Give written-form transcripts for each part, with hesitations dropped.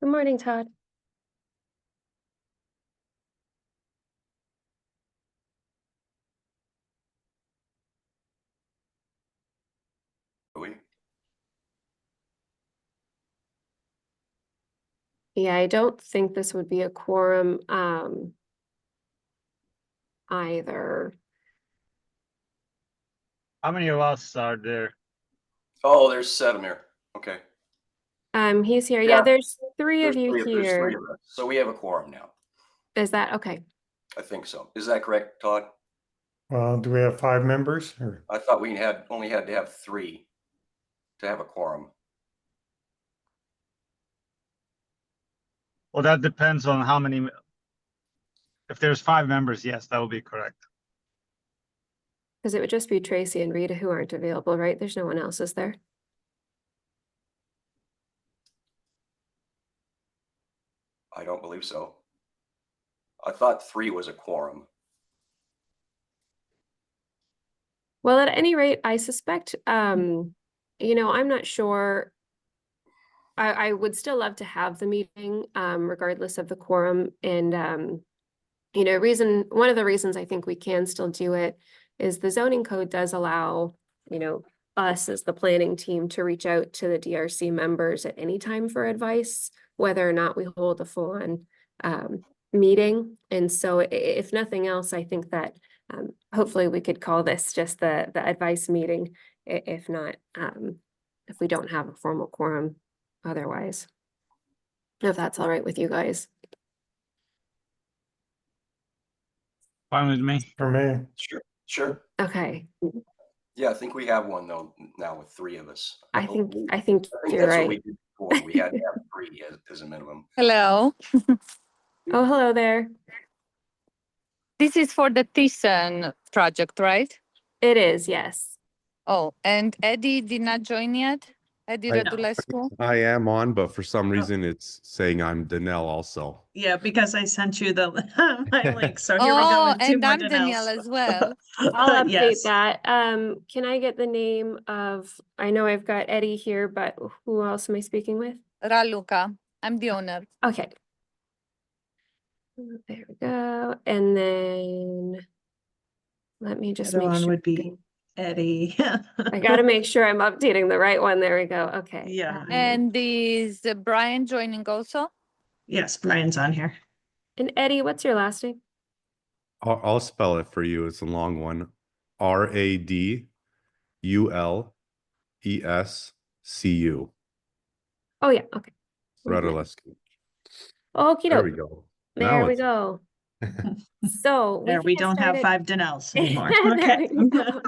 Good morning, Todd. Yeah, I don't think this would be a quorum either. How many of us are there? Oh, there's 7 here. Okay. He's here. Yeah. Yeah, there's three There's of you there's here. 3 of us. So we have a quorum now. Is that okay? I think so. Is that correct, Todd? Do we have 5 members? Or? I thought we only had to have 3 to have a quorum. Well, that depends on how many. If there's 5 members, yes, that will be correct. Because it would just be Tracy and Rita who aren't available, right? There's no one else, is there? I don't believe so. I thought 3 was a quorum. Well, at any rate, I suspect, I'm not sure. I would still love to have the meeting, regardless of the quorum. And, one of the reasons I think we can still do it is the zoning code does allow, us as the planning team to reach out to the DRC members at any time for advice, whether or not we hold a full-on meeting. And so if nothing else, I think that hopefully we could call this just the advice meeting, if not, if we don't have a formal quorum otherwise. If that's all right with you guys. Fine with me. For me. Sure. Okay. Yeah, I think we have one though now with 3 of us. I think you're that's right. what we did before. We had to have 3 as a minimum. Hello. Oh, hello there. This is for the Thyssen project, right? It is, yes. Oh, and Eddie did not join yet? Eddie Radulescu? I am on, but for some reason it's saying I'm Danelle also. Yeah, because I sent you the my link. So here we go. Oh, With 2 and more I'm Danielle Danelles. as well. I'll update Yes. that. Can I get the name of, I know I've got Eddie here, but who else am I speaking with? Raluca. I'm the owner. Okay. There we go. And then let me just The make other one sure. would be Eddie. I got to make sure I'm updating the right one. There we go. Okay. Yeah. And is Brian joining also? Yes, Brian's on here. And Eddie, what's your last name? I'll spell it for you. It's a long one. Radulescu. Oh yeah. Okay. Radulescu. Okie There we doke. go. There Now we it's- go. So There, we can don't get have started. 5 Danelles anymore. There Okay. we go.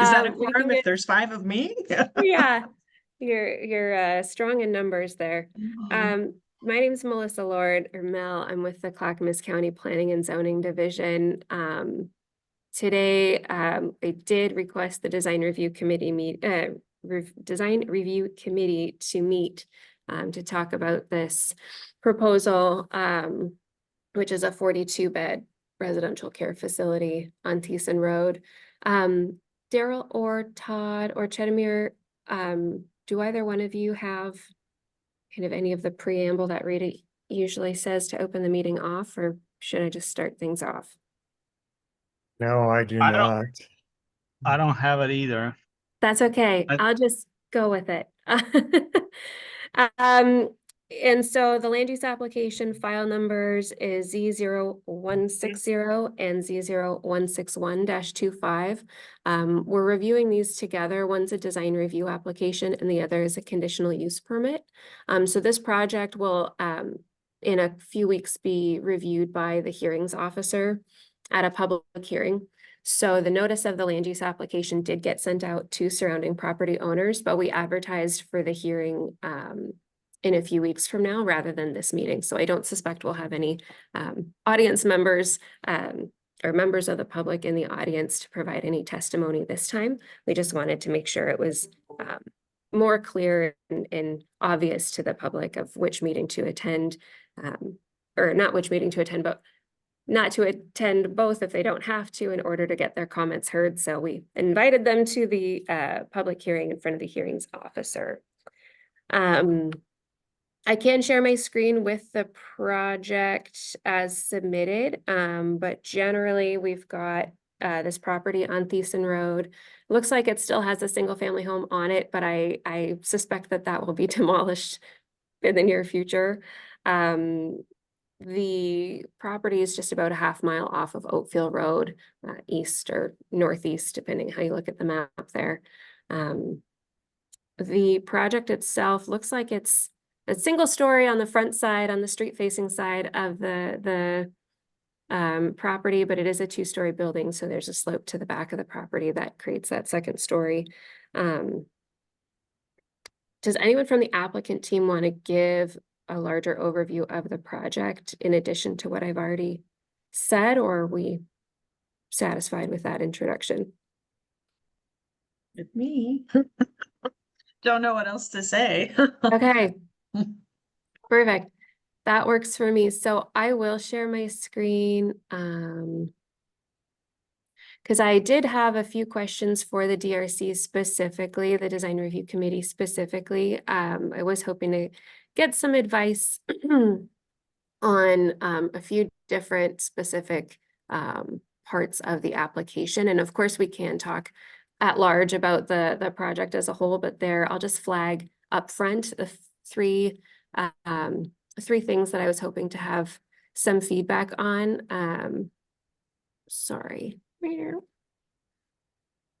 Is that a We can quorum if get- there's 5 of me? Yeah, you're strong in numbers there. My name is Melissa Lord, or Mel. I'm with the Clackamas County Planning and Zoning Division. Today, I did request the Design Review Committee Design Review Committee to meet to talk about this proposal, which is a 42-bed residential care facility on Thyssen Road. Daryl or Todd or Chetamir, do either one of you have kind of any of the preamble that Rita usually says to open the meeting off, or should I just start things off? No, I do I not. I don't have it either. That's okay. I'll just go with it. And so the land use application file numbers is Z0160 and Z0161-25. We're reviewing these together. One's a design review application and the other is a conditional use permit. So this project will, in a few weeks, be reviewed by the hearings officer at a public hearing. So the notice of the land use application did get sent out to surrounding property owners, but we advertised for the hearing in a few weeks from now rather than this meeting. So I don't suspect we'll have any audience members or members of the public in the audience to provide any testimony this time. We just wanted to make sure it was more clear and obvious to the public of which meeting to attend, or not which meeting to attend, but not to attend both if they don't have to in order to get their comments heard. So we invited them to the public hearing in front of the hearings officer. I can share my screen with the project as submitted, but generally we've got this property on Thiessen Road. Looks like it still has a single family home on it, but I suspect that that will be demolished in the near future. The property is just about a half-mile off of Oakfield Road, east or northeast, depending how you look at the map there. The project itself looks like it's a single story on the front side, on the street facing side of the property, but it is a two-story building, so there's a slope to the back of the property that creates that second story. Does anyone from the applicant team want to give a larger overview of the project in addition to what I've already said, or are we satisfied with that introduction? With me. Don't know what else to say. Okay. Perfect. That works for me. So I will share my screen. Because I did have a few questions for the DRC specifically, the Design Review Committee specifically. I was hoping to get some advice on a few different specific parts of the application. And of course, we can talk at large about the project as a whole, but there I'll just flag upfront the three things that I was hoping to have some feedback on. Sorry.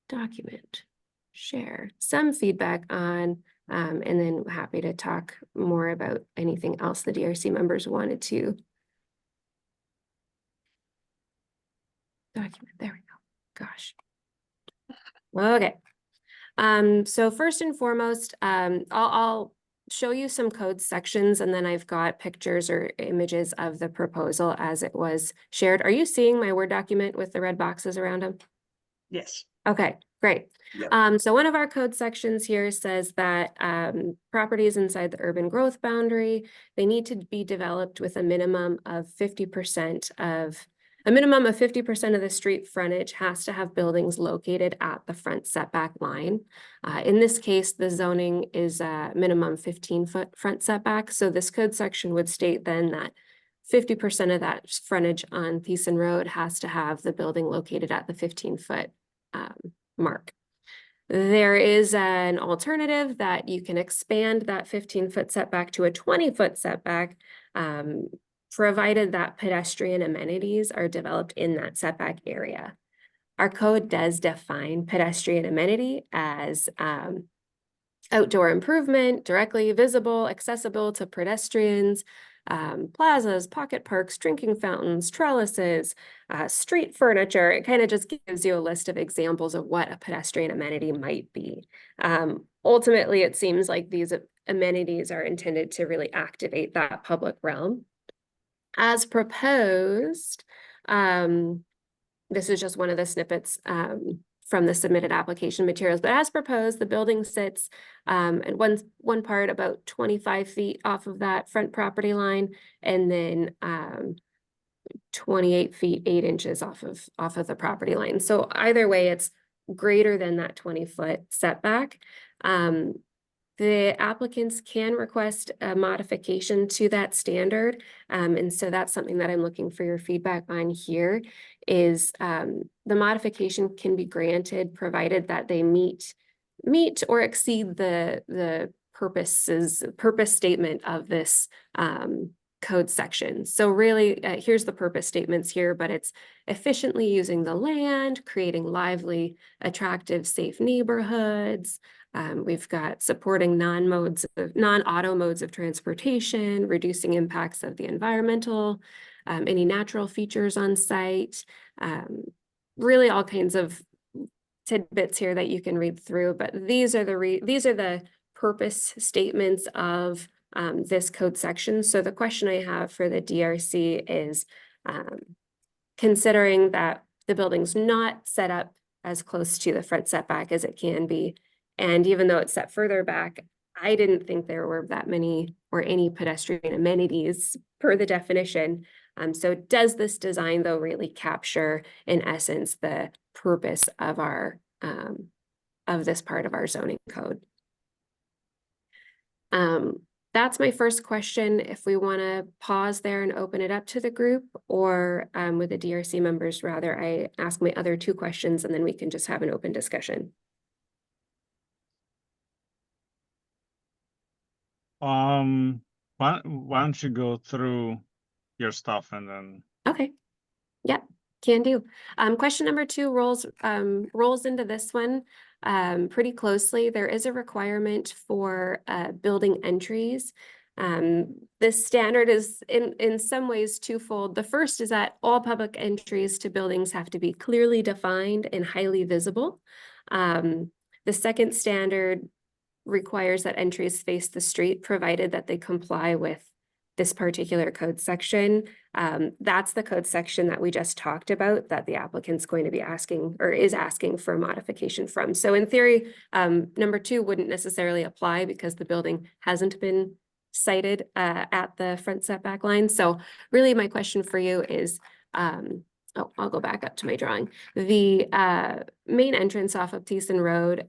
Document, share, some feedback on, and then happy to talk more about anything else the DRC members wanted to document. There we go. Gosh. Okay. So first and foremost, I'll show you some code sections, and then I've got pictures or images of the proposal as it was shared. Are you seeing my Word document with the red boxes around them? Yes. Okay, great. Yeah. So one of our code sections here says that properties inside the urban growth boundary, they need to be developed with a minimum of 50% of the street frontage has to have buildings located at the front setback line. In this case, the zoning is a minimum 15-foot front setback. So this code section would state then that 50% of that frontage on Thiessen Road has to have the building located at the 15-foot mark. There is an alternative that you can expand that 15-foot setback to a 20-foot setback, provided that pedestrian amenities are developed in that setback area. Our code does define pedestrian amenity as outdoor improvement, directly visible, accessible to pedestrians, plazas, pocket parks, drinking fountains, trellises, street furniture. It kind of just gives you a list of examples of what a pedestrian amenity might be. Ultimately, it seems like these amenities are intended to really activate that public realm. As proposed, this is just one of the snippets from the submitted application materials, but as proposed, the building sits at one part about 25 feet off of that front property line, and then 28 feet 8 inches off of the property line. So either way, it's greater than that 20-foot setback. The applicants can request a modification to that standard. And so that's something that I'm looking for your feedback on here is the modification can be granted provided that they meet or exceed the purpose statement of this code section. So really, here's the purpose statements here, but it's efficiently using the land, creating lively, attractive, safe neighborhoods. We've got supporting non-auto modes of transportation, reducing impacts of the environmental, any natural features on site, really all kinds of tidbits here that you can read through. But these are the purpose statements of this code section. So the question I have for the DRC is considering that the building's not set up as close to the front setback as it can be, and even though it's set further back, I didn't think there were that many or any pedestrian amenities per the definition. So does this design though really capture in essence the purpose of our of this part of our zoning code? that's my first question. If we want to pause there and open it up to the group, or with the DRC members, rather, I ask my other two questions and then we can just have an open discussion. Why don't you go through your stuff and then, Okay. Yep, can do. Question number 2 rolls into this one pretty closely. There is a requirement for building entries. This standard is in some ways twofold. The first is that all public entries to buildings have to be clearly defined and highly visible. The second standard requires that entries face the street, provided that they comply with this particular code section. That's the code section that we just talked about that the applicant's going to be asking or is asking for a modification from. So in theory, number 2 wouldn't necessarily apply because the building hasn't been cited at the front setback line. So really my question for you is, I'll go back up to my drawing. The main entrance off of Thiessen Road,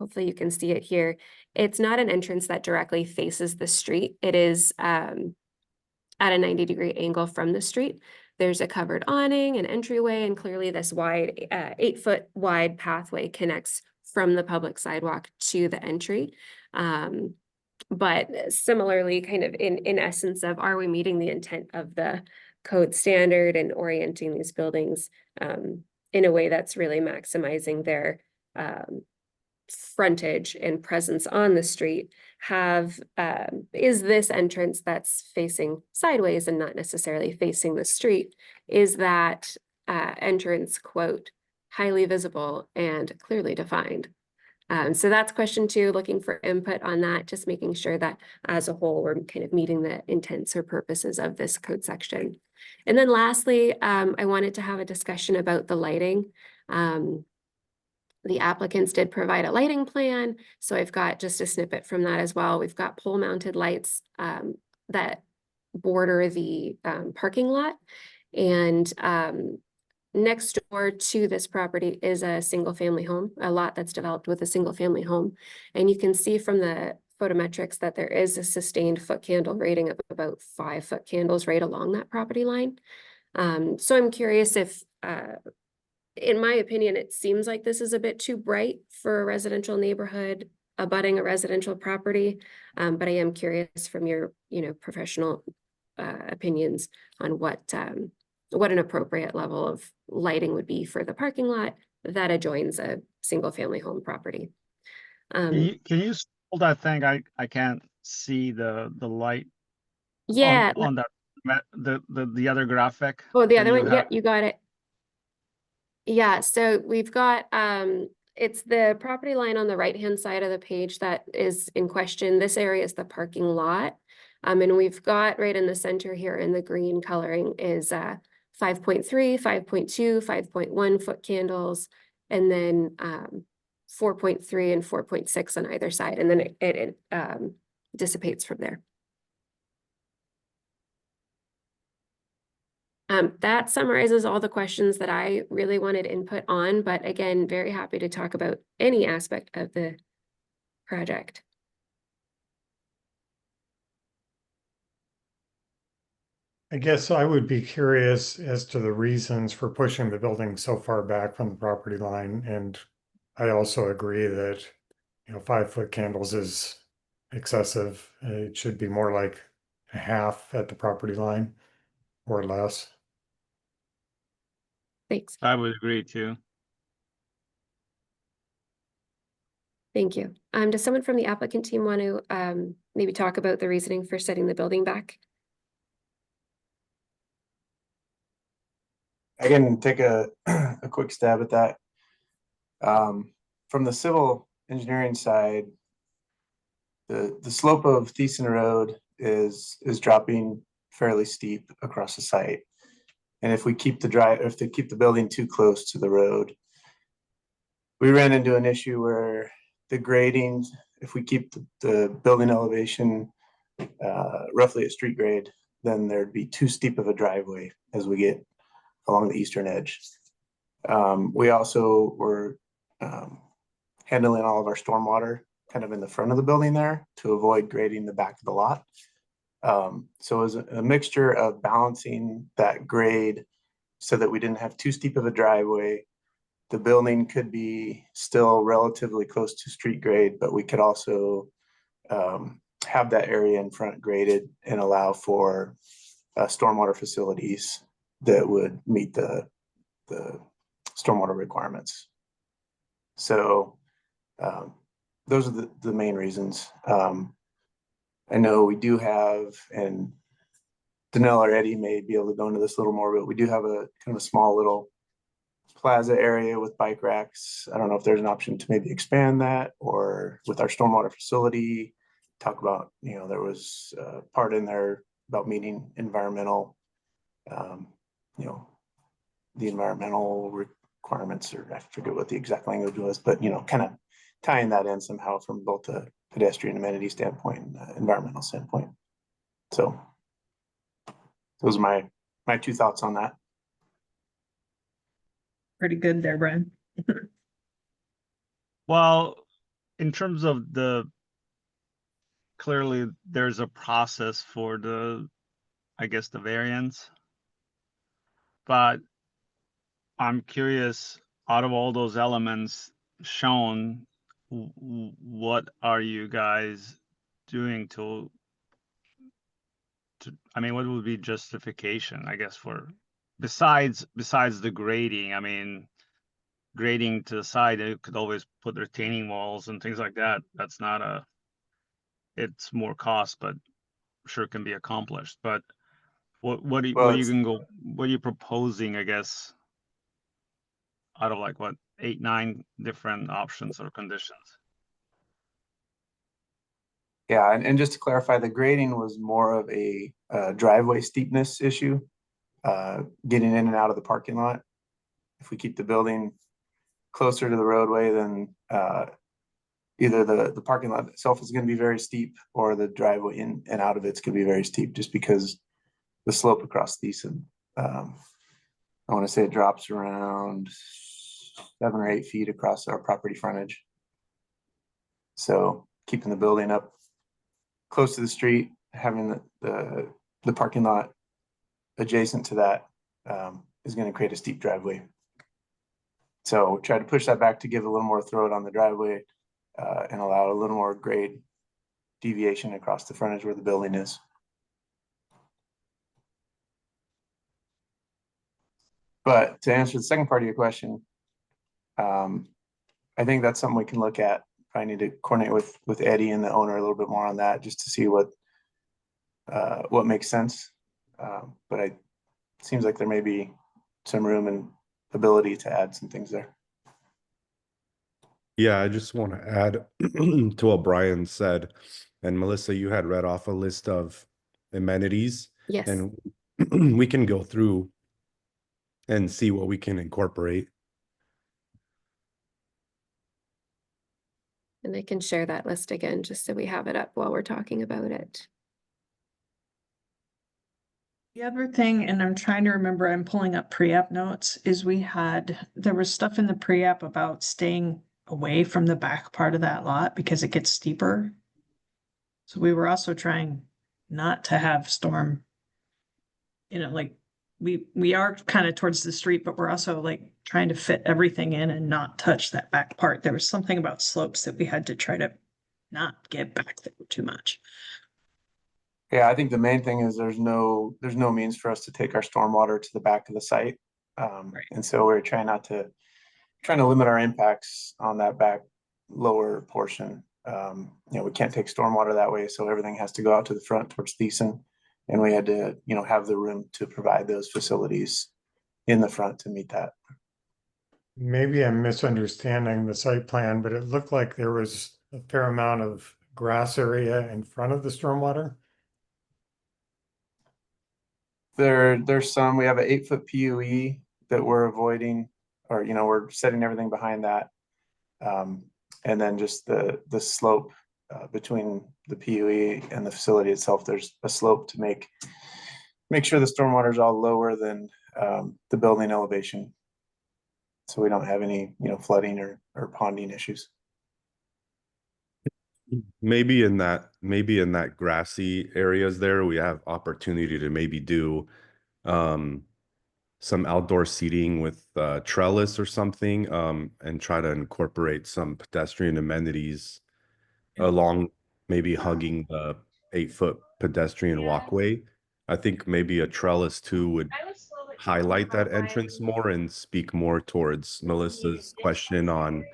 hopefully you can see it here. It's not an entrance that directly faces the street. It is at a 90-degree angle from the street. There's a covered awning, an entryway, and clearly this wide 8-foot wide pathway connects from the public sidewalk to the entry. But similarly, kind of in essence of, are we meeting the intent of the code standard and orienting these buildings in a way that's really maximizing their frontage and presence on the street? Is this entrance that's facing sideways and not necessarily facing the street, is that entrance, quote, highly visible and clearly defined? So that's question 2, looking for input on that, just making sure that as a whole, we're kind of meeting the intents or purposes of this code section. And then lastly, I wanted to have a discussion about the lighting. The applicants did provide a lighting plan, so I've got just a snippet from that as well. We've got pole mounted lights that border the parking lot, and next door to this property is a single family home, a lot that's developed with a single family home. And you can see from the photometrics that there is a sustained foot candle rating of about 5 foot candles right along that property line. So I'm curious if, in my opinion, it seems like this is a bit too bright for a residential neighborhood abutting a residential property. But I am curious from your, professional opinions on what an appropriate level of lighting would be for the parking lot that adjoins a single family home property. can you hold that thing? I can't see the light Yeah. on that, the other graphic. Oh, the that other you one. have. Yep, you got it. Yeah, so we've got it's the property line on the right-hand side of the page that is in question. This area is the parking lot. And we've got right in the center here in the green coloring is 5.3, 5.2, 5.1 foot candles, and then 4.3 and 4.6 on either side, and then it dissipates from there. That summarizes all the questions that I really wanted input on, but again, very happy to talk about any aspect of the project. I guess I would be curious as to the reasons for pushing the building so far back from the property line. And I also agree that, 5-foot candles is excessive. It should be more like a half at the property line or less. Thanks. I would agree too. Thank you. Does someone from the applicant team want to maybe talk about the reasoning for setting the building back? I can take a quick stab at that. From the civil engineering side, the slope of Thiessen Road is dropping fairly steep across the site. And if we keep the building too close to the road, we ran into an issue where the grading, if we keep the building elevation roughly at street grade, then there'd be too steep of a driveway as we get along the eastern edge. We also were handling all of our stormwater kind of in the front of the building there to avoid grading the back of the lot. So it was a mixture of balancing that grade so that we didn't have too steep of a driveway. The building could be still relatively close to street grade, but we could also have that area in front graded and allow for stormwater facilities that would meet the stormwater requirements. So those are the main reasons. I know we do have, and Danelle or Eddie may be able to go into this a little more, but we do have a kind of a small little plaza area with bike racks. I don't know if there's an option to maybe expand that, or with our stormwater facility, talk about, you know, there was a part in there about meeting environmental, you know, the environmental requirements, or I forget what the exact language was, but, you know, kind of tying that in somehow from both a pedestrian amenity standpoint and environmental standpoint. So those are my 2 thoughts on that. Pretty good there, Brian. Well, in terms of clearly there's a process for I guess the variance. But I'm curious, out of all those elements shown, what are you guys doing to, I mean, what would be justification, I guess, for, besides the grading? I mean, grading to the side, you could always put retaining walls and things like that. That's not it's more cost, but sure can be accomplished. But what are you proposing, I guess, out of like what, 8, 9 different options or conditions? Yeah, and just to clarify, the grading was more of a driveway steepness issue, getting in and out of the parking lot. If we keep the building closer to the roadway, then either the parking lot itself is going to be very steep, or the driveway in and out of it's going to be very steep, just because the slope across Thiessen, I want to say it drops around 7 or 8 feet across our property frontage. So keeping the building up close to the street, having the parking lot adjacent to that is going to create a steep driveway. So try to push that back to give a little more throat on the driveway and allow a little more grade deviation across the frontage where the building is. But to answer the second part of your question, I think that's something we can look at. I need to coordinate with Eddie and the owner a little bit more on that, just to see what makes sense. But it seems like there may be some room and ability to add some things there. Yeah, I just want to add to what Brian said. And Melissa, you had read off a list of amenities. Yes. And we can go through and see what we can incorporate. And I can share that list again, just so we have it up while we're talking about it. The other thing, and I'm trying to remember, I'm pulling up pre-app notes, is there was stuff in the pre-app about staying away from the back part of that lot because it gets steeper. So we were also trying not to have storm, like we are kind of towards the street, but we're also like trying to fit everything in and not touch that back part. There was something about slopes that we had to try to not get back there too much. Yeah, I think the main thing is there's no means for us to take our stormwater to the back of the site. Right. And so we're trying to limit our impacts on that back lower portion. We can't take stormwater that way, so everything has to go out to the front towards Thiessen. And we had to, have the room to provide those facilities in the front to meet that. Maybe I'm misunderstanding the site plan, but it looked like there was a fair amount of grass area in front of the stormwater. There's some, we have an 8-foot PUE that we're avoiding, or, we're setting everything behind that. And then just the slope between the PUE and the facility itself, there's a slope to make sure the stormwater is all lower than the building elevation. So we don't have any, flooding or ponding issues. maybe in that grassy areas there, we have opportunity to maybe do some outdoor seating with trellis or something, and try to incorporate some pedestrian amenities along, maybe hugging the 8-foot pedestrian walkway. I think maybe a trellis too would highlight that entrance more and speak more towards Melissa's question on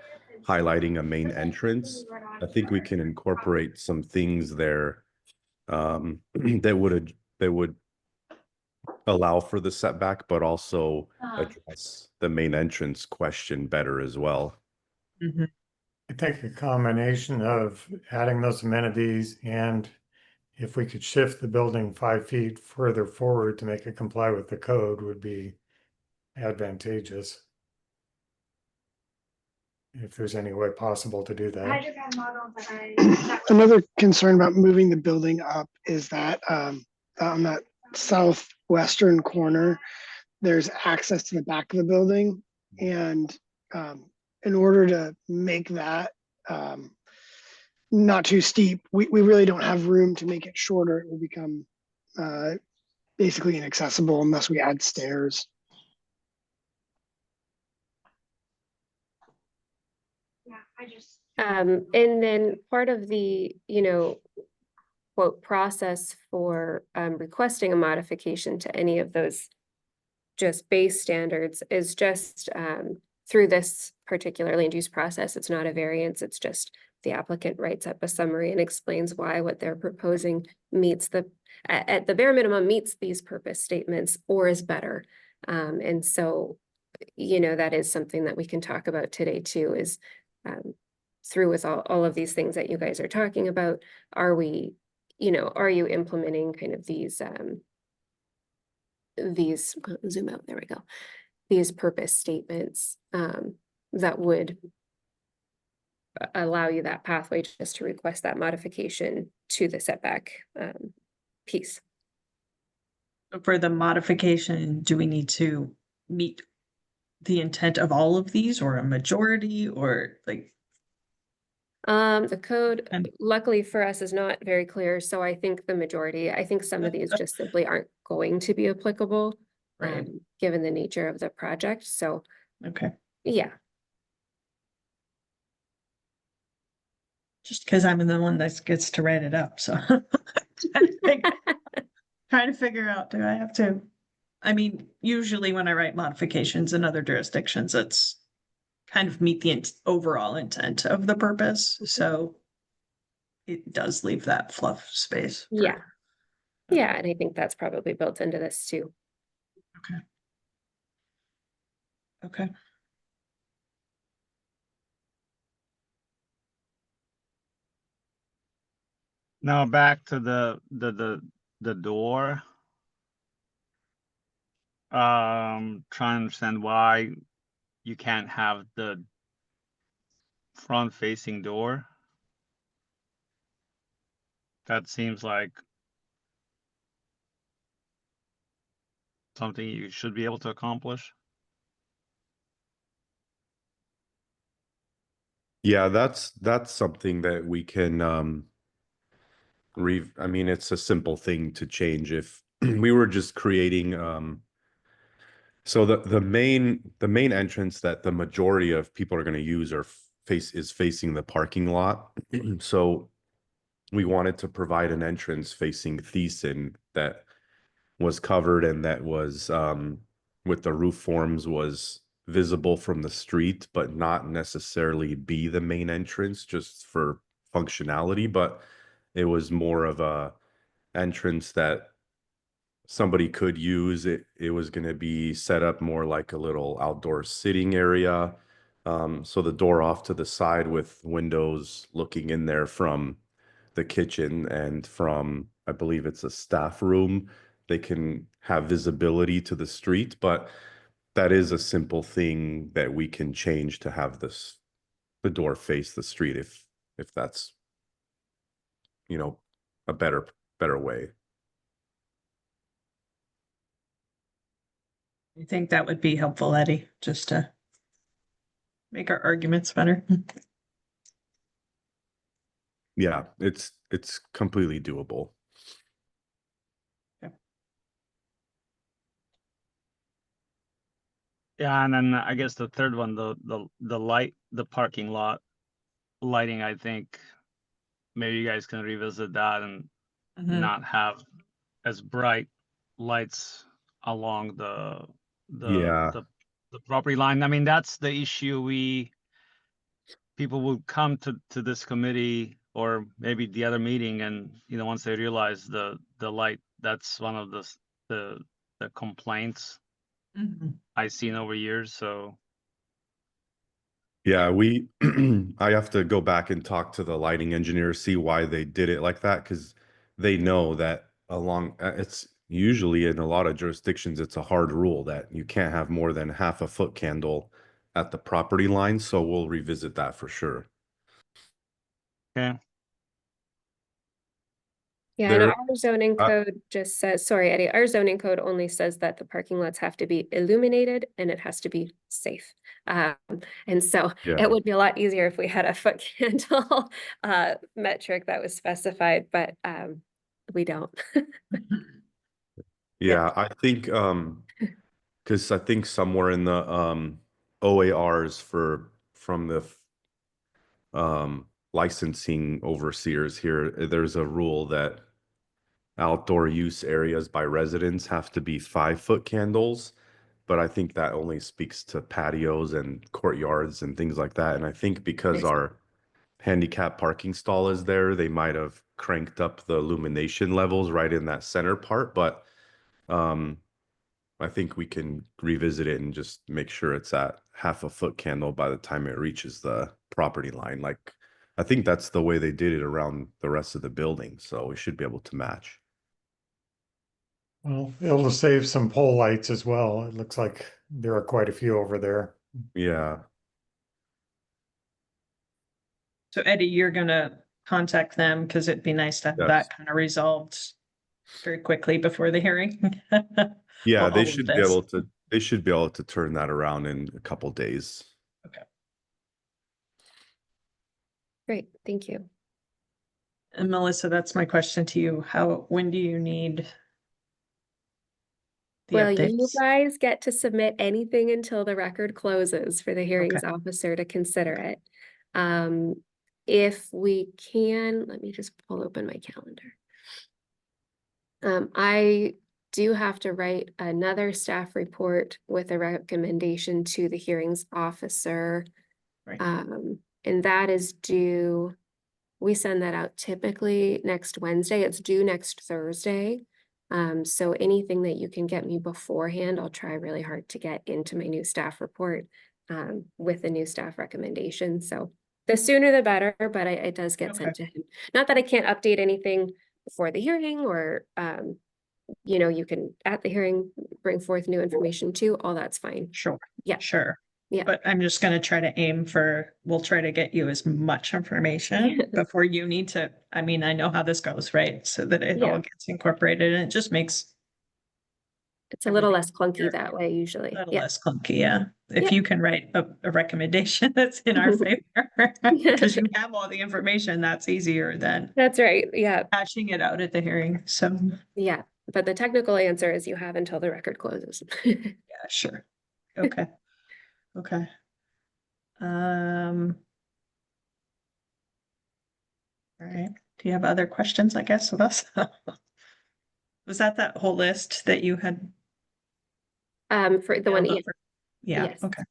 highlighting a main entrance. I think we can incorporate some things there that would allow for the setback, but also address the main entrance question better as well. Mhm. I think a combination of adding those amenities and if we could shift the building 5 feet further forward to make it comply with the code would be advantageous. If there's any way possible to do that. Another concern about moving the building up is that on that southwestern corner, there's access to the back of the building. And in order to make that not too steep, we really don't have room to make it shorter. It will become basically inaccessible unless we add stairs. And then part of the, quote, process for requesting a modification to any of those just base standards is just through this particular land use process. It's not a variance, it's just the applicant writes up a summary and explains why what they're proposing meets at the bare minimum, meets these purpose statements or is better. And so, that is something that we can talk about today too, is through with all of these things that you guys are talking about, are we, are you implementing kind of these zoom out, there we go, these purpose statements that would allow you that pathway just to request that modification to the setback piece. For the modification, do we need to meet the intent of all of these or a majority or like? The code, And- luckily for us, is not very clear, so I think the majority, I think some of these just simply aren't going to be applicable, Right. given the nature of the project, so, Okay, yeah. just because I'm the one that gets to write it up, so. Trying to figure out, do I have to? I mean, usually when I write modifications in other jurisdictions, it's kind of meet the overall intent of the purpose, so it does leave that fluff space. Yeah. Yeah, and I think that's probably built into this too. Okay. Now back to the door. Trying to understand why you can't have the front facing door. That seems like something you should be able to accomplish. Yeah, that's something that we can I mean, it's a simple thing to change if we were just creating so the main entrance that the majority of people are going to use is facing the parking lot. So we wanted to provide an entrance facing Thiessen that was covered and that was with the roof forms was visible from the street, but not necessarily be the main entrance just for functionality, but it was more of a entrance that somebody could use. It was going to be set up more like a little outdoor sitting area. So the door off to the side with windows looking in there from the kitchen and from, I believe it's a staff room. They can have visibility to the street, but that is a simple thing that we can change to have the door face the street if that's, a better way. I think that would be helpful, Eddie, just to make our arguments better. Yeah, it's completely doable. Yeah, and then I guess the third one, the parking lot lighting, I think maybe you guys can revisit that and Mhm. not have as bright lights along Yeah. the property line. I mean, that's the issue people will come to this committee or maybe the other meeting, and once they realize the light, that's one of the complaints Mhm. I've seen over years. So Yeah, I have to go back and talk to the lighting engineer, see why they did it like that, because they know that it's usually in a lot of jurisdictions, it's a hard rule that you can't have more than half a foot candle at the property line. So we'll revisit that for sure. okay. Yeah, and There, our zoning code just says, sorry, Eddie, our zoning code only says that the parking lots have to be illuminated and it has to be safe. And so yeah. it would be a lot easier if we had a foot candle metric that was specified, but we don't. Yeah, I think because I think somewhere in the OARs from the licensing overseers here, there's a rule that outdoor use areas by residents have to be 5-foot candles, but I think that only speaks to patios and courtyards and things like that. And I think because our handicap parking stall is there, they might have cranked up the illumination levels right in that center part, but I think we can revisit it and just make sure it's at half a foot candle by the time it reaches the property line. Like, I think that's the way they did it around the rest of the building, so we should be able to match. Well, it'll save some pole lights as well. It looks like there are quite a few over there. Yeah. So Eddie, you're gonna contact them because it'd be nice to have Yes. that kind of resolved very quickly before the hearing. Yeah, All they of should be this. able to turn that around in a couple days. Okay. Great, thank you. And Melissa, that's my question to you. When do you need the Well, you updates? guys get to submit anything until the record closes for the hearings officer to consider it. If we can, let me just pull open my calendar. I do have to write another staff report with a recommendation to the hearings officer. Right. And that is due, we send that out typically next Wednesday. It's due next Thursday. So anything that you can get me beforehand, I'll try really hard to get into my new staff report with the new staff recommendation. So the sooner the better, but it does get sent to him. Not that I can't update anything before the hearing or, you can at the hearing bring forth new information too. All that's fine. Sure. Yeah. Sure. Yeah. But I'm just gonna try to aim for, we'll try to get you as much information before you need to, I mean, I know how this goes, right? So that it all Yeah. gets incorporated and it just makes It's a little less everything clunky easier. that way usually. a little Yeah. less clunky, yeah. If Yeah. you can write a recommendation that's in our favor, because you have all the information, that's easier than That's right. Yeah. hashing it out at the hearing. So, Yeah. But the technical answer is you have until the record closes. yeah, sure. Okay. Okay. All right. Do you have other questions, I guess, of us? Was that whole list that you had? For the one, mailed over? Yeah, yes. okay.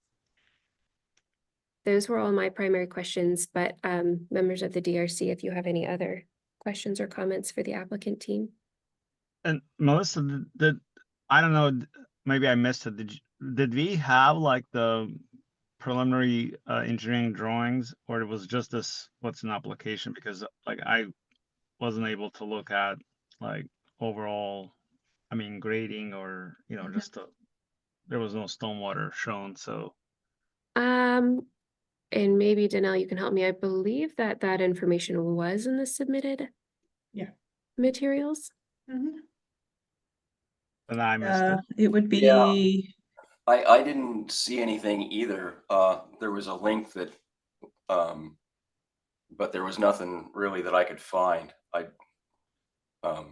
Those were all my primary questions, but members of the DRC, if you have any other questions or comments for the applicant team. And Melissa, I don't know, maybe I missed it. Did we have like the preliminary engineering drawings, or it was just this, what's an application? Because like I wasn't able to look at like overall, I mean, grading or, just there was no stormwater shown. So And maybe Danelle, you can help me. I believe that information was in the submitted materials. Mhm. and I missed it. It would be, Yeah. I didn't see anything either. There was a link that but there was nothing really that I could find.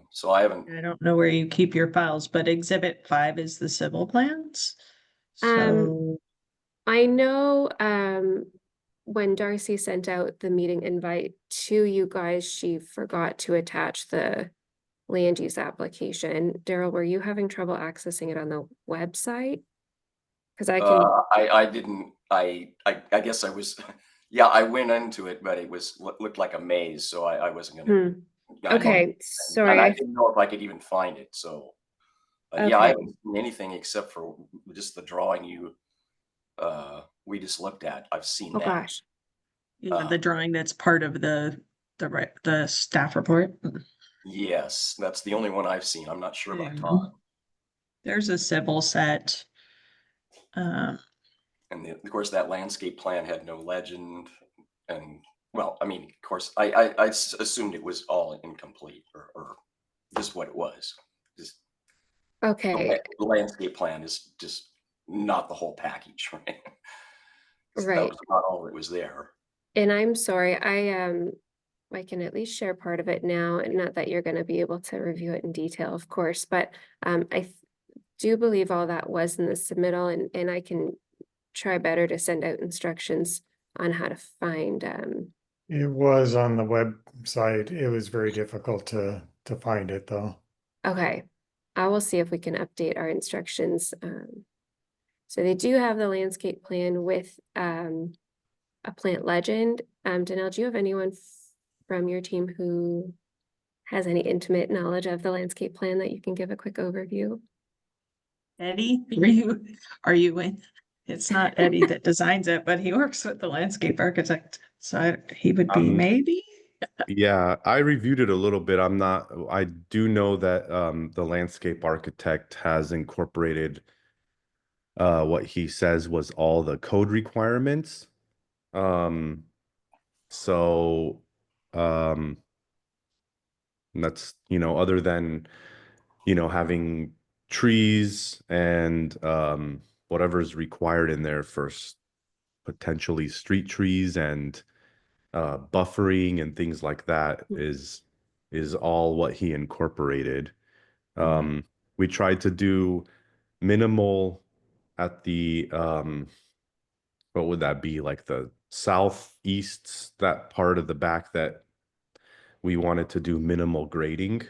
So I haven't, I don't know where you keep your files, but Exhibit 5 is the civil plans. Um, So, I know, when Darcy sent out the meeting invite to you guys, she forgot to attach the land use application. Daryl, were you having trouble accessing it on the website? Because I can, I didn't, I guess I was, yeah, I went into it, but it was, looked like a maze, so I wasn't gonna. I looked, okay, and sorry, I I, didn't know if I could even find it, so. Yeah, I okay, haven't seen anything except for just the drawing we just looked at. I've seen oh that. gosh. yeah, the drawing that's part of the staff report. Yes, that's the only one I've seen. I'm not sure about Yeah. Tom. There's a civil set. Um, And of course, that landscape plan had no legend. And well, I mean, of course, I assumed it was all incomplete or just what it was. Just Okay, the landscape plan is just not the whole package, right? So that right. was not all that was there. And I'm sorry, I can at least share part of it now, and not that you're gonna be able to review it in detail, of course, but do believe all that was in the submittal, and I can try better to send out instructions on how to find, It was on the website. It was very difficult to find it though. okay. I will see if we can update our instructions. So they do have the landscape plan with, a plant legend. Danelle, do you have anyone from your team who has any intimate knowledge of the landscape plan that you can give a quick overview? Eddie, are you in? It's not Eddie that designs it, but he works with the landscape architect. So he would be maybe. Yeah, I reviewed it a little bit. I do know that the landscape architect has incorporated what he says was all the code requirements. So that's, other than, having trees and whatever's required in there for potentially street trees and buffering and things like that is all what he incorporated. We tried to do minimal at the what would that be, like the southeast, that part of the back that we wanted to do minimal grading.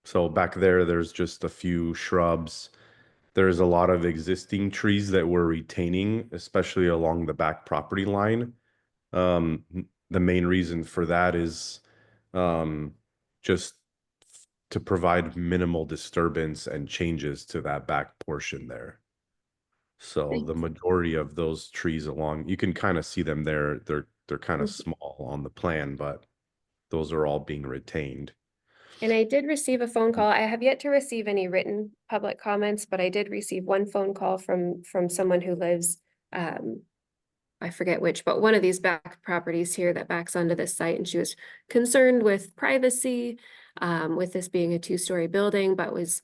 So back there's just a few shrubs. There's a lot of existing trees that we're retaining, especially along the back property line. The main reason for that is just to provide minimal disturbance and changes to that back portion there. So the majority of those trees you can kind of see them there. They're kind of small on the plan, but those are all being retained. And I did receive a phone call. I have yet to receive any written public comments, but I did receive one phone call from someone who lives, I forget which, but one of these back properties here that backs onto this site, and she was concerned with privacy, with this being a two-story building, but was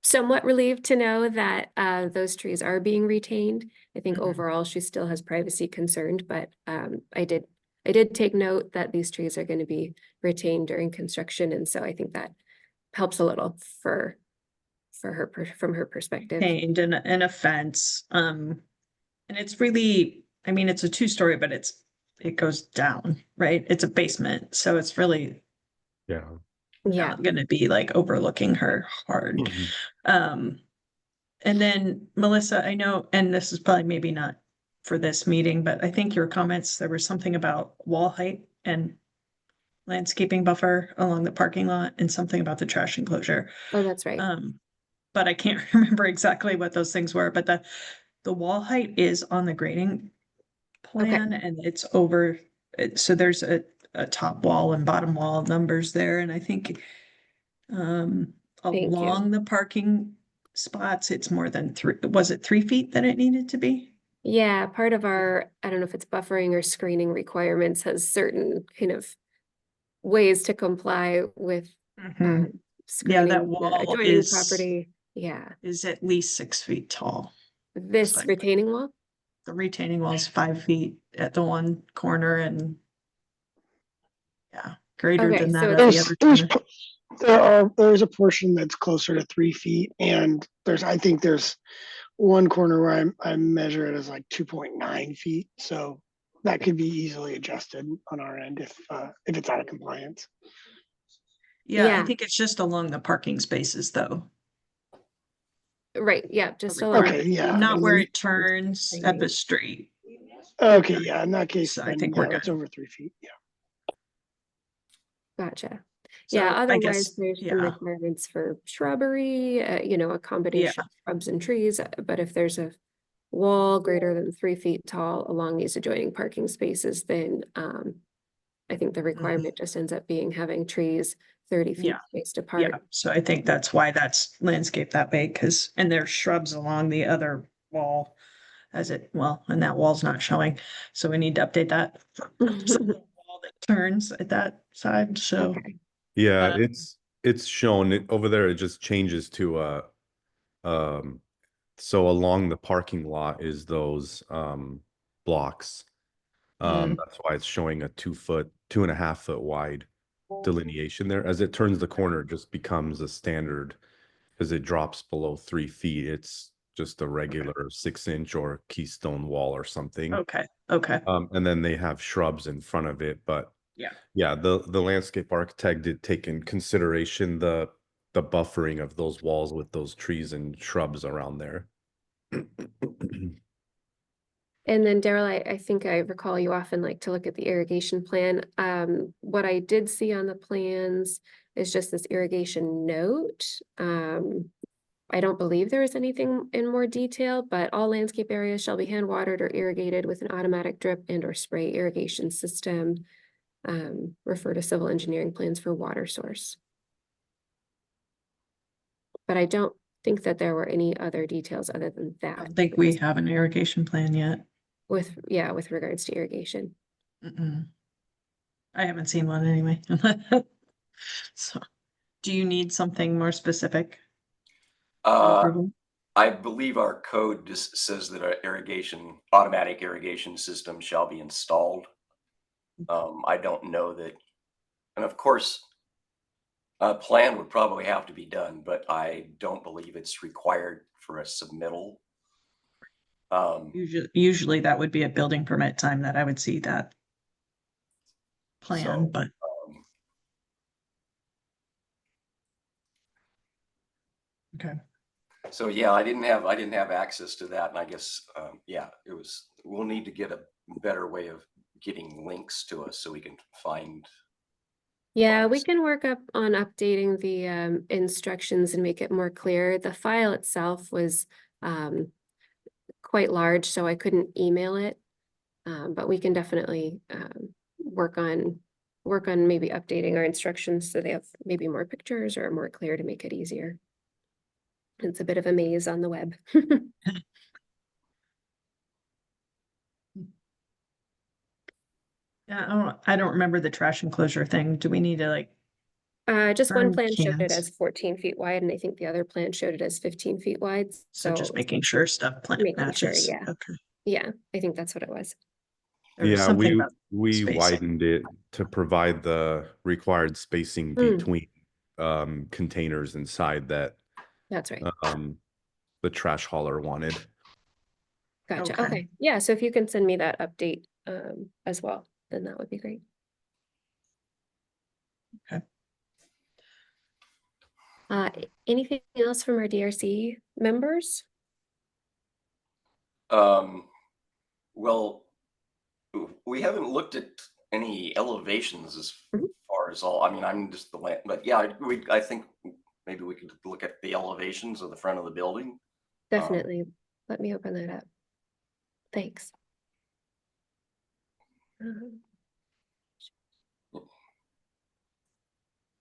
somewhat relieved to know that those trees are being retained. I think overall she still has privacy concerned, but I did take note that these trees are going to be retained during construction, and so I think that helps a little for her from her perspective. Retained in a fence. And it's really, I mean, it's a two-story, but it goes down, right? It's a basement, so it's really Yeah. not gonna be like overlooking her hard. And then Melissa, I know, and this is probably maybe not for this meeting, but I think your comments, there was something about wall height and landscaping buffer along the parking lot and something about the trash enclosure. Oh, that's right. But I can't remember exactly what those things were, but the wall height is on the grading plan and it's over, so there's a top wall and bottom wall numbers there, and I think along the parking spots, it's more than 3 feet that it needed to be? Yeah, part of our, I don't know if it's buffering or screening requirements, has certain kind of ways to comply with Yeah, screening that the wall adjoining property. Yeah. is at least 6 feet tall. This retaining wall? the retaining wall's 5 feet at the one corner and yeah, greater Okay, than so that at it's- the other corner. There's a portion that's closer to 3 feet, and I think there's one corner where I measure it as like 2.9 feet, so that could be easily adjusted on our end if it's out of compliance. Yeah, I Yeah. think it's just along the parking spaces though. Right, yeah, just Okay, along. Okay, yeah. Not and where then- it turns up a street. Okay, yeah, in that case, So I then, think yeah, we're it's good. over 3 feet, yeah. Gotcha. So Yeah, I otherwise guess, there's some yeah, requirements for shrubbery, a combination of shrubs and trees, but if there's a wall greater than 3 feet tall along these adjoining parking spaces, then I think the requirement just ends up being having trees 30 feet Yeah, spaced apart. yeah. So I think that's why that's landscaped that way, and there's shrubs along the other wall and that wall's not showing, so we need to update that. So the wall that turns at that side, so. Okay. Yeah, Uh, it's shown over there. It just changes to so along the parking lot is those blocks. That's why it's showing a 2.5 foot wide delineation there. As it turns the corner, it just becomes a standard because it drops below 3 feet. It's just a regular 6-inch or keystone wall or something. Okay. And then they have shrubs in front of it, but Yeah, the landscape architect did take in consideration the buffering of those walls with those trees and shrubs around there. And then Daryl, I think I recall you often like to look at the irrigation plan. What I did see on the plans is just this irrigation note. I don't believe there is anything in more detail, but all landscape areas shall be hand watered or irrigated with an automatic drip and or spray irrigation system. Refer to civil engineering plans for water source. But I don't think that there were any other details other than I that. don't think we have an irrigation plan yet. With regards to irrigation. Mm-mm. I haven't seen one anyway. So, do you need something more specific? Approval? I believe our code just says that our automatic irrigation system shall be installed. I don't know that, and of course, a plan would probably have to be done, but I don't believe it's required for a submittal. Usually that would be a building permit time that I would see that plan, So, but okay. So yeah, I didn't have access to that, and I guess yeah, we'll need to get a better way of getting links to us so we can find. Yeah, we files. can work up on updating the instructions and make it more clear. The file itself was quite large, so I couldn't email it. But we can definitely work on maybe updating our instructions so they have maybe more pictures or more clear to make it easier. It's a bit of a maze on the web. Yeah, I don't remember the trash enclosure thing. Do we need to like, Just one Burn plan showed it cans. as 14 feet wide, and I think the other plan showed it as 15 feet wide. so just making sure stuff making sure, matches? yeah. Okay. Yeah, I think that's what it was. There was Yeah, something we about spacing. widened it to provide the required spacing between containers inside that That's right. the trash hauler wanted. Gotcha. okay. Okay. Yeah, so if you can send me that update as well, then that would be great. Okay. Anything else from our DRC members? Well, we haven't looked at any elevations as Mhm. far as all. I mean, I'm just the land, but yeah, I think maybe we could look at the elevations of the front of the building. Definitely. Let me open that up. Thanks.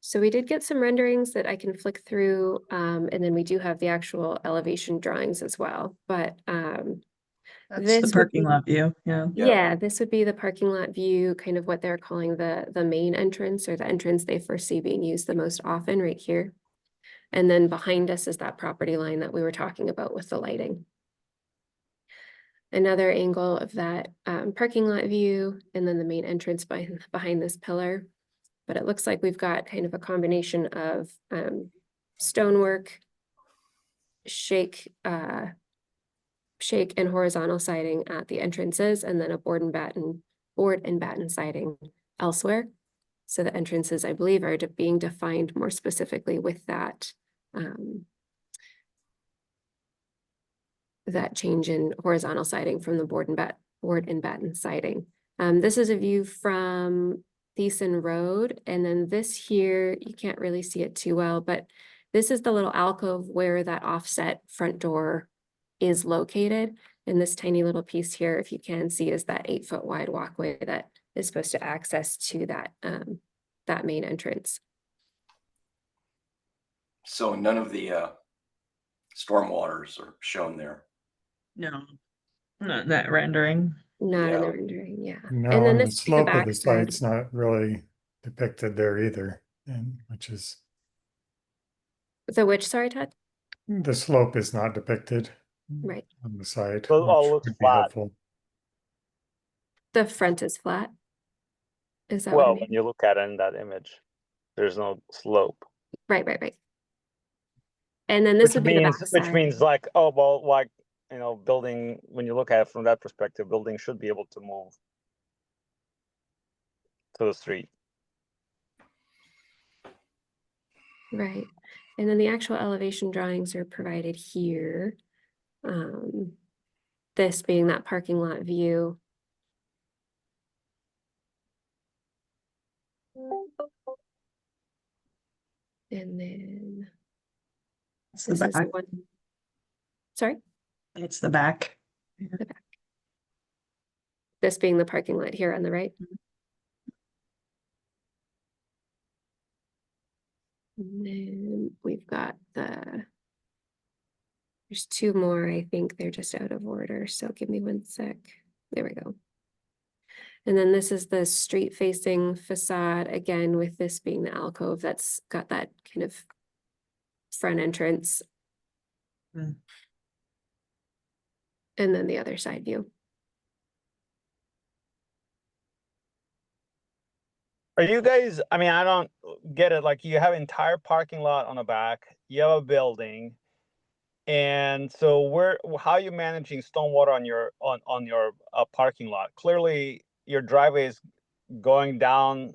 So we did get some renderings that I can flick through, and then we do have the actual elevation drawings as well. But That's this the would parking be- lot view, yeah. Yeah, this would be the parking lot view, kind of what they're calling the main entrance, or the entrance they foresee being used the most often right here. And then behind us is that property line that we were talking about with the lighting. another angle of that parking lot view, and then the main entrance behind this pillar. But it looks like we've got kind of a combination of stonework, shake and horizontal siding at the entrances, and then a board and batten siding elsewhere. So the entrances, I believe, are being defined more specifically with that that change in horizontal siding from the board and batten siding. This is a view from Thiessen Road, and then this here, you can't really see it too well, but this is the little alcove where that offset front door is located. And this tiny little piece here, if you can see, is that 8-foot wide walkway that is supposed to access to that that main entrance. So none of the stormwaters are shown there. No, not that rendering. Not in Yeah. the rendering, yeah. No, And then and the this slope of the backside. site's not really depicted there either, and which is, The which, sorry, Todd? the slope is not depicted Right. on the site, Well, it all which looks would be flat. helpful. The front is flat. Is that what I Well, mean? when you look at it in that image, there's no slope. Right. And then this Which would be the means, backside. like, oh, well, like, you know, building, when you look at it from that perspective, building should be able to move to the street. Right. And then the actual elevation drawings are provided here. This being that parking lot view. And then It's the this is the back. one. Sorry, It's the back. this being the parking lot here on the right. And then we've got there's two more, I think they're just out of order, so give me one sec. There we go. And then this is the street facing facade, again, with this being the alcove that's got that kind of front entrance. Mm. And then the other side view. Are you guys, I mean, I don't get it, like, you have entire parking lot on the back, you have a building. And so how are you managing stormwater on your parking lot? Clearly your driveway is going down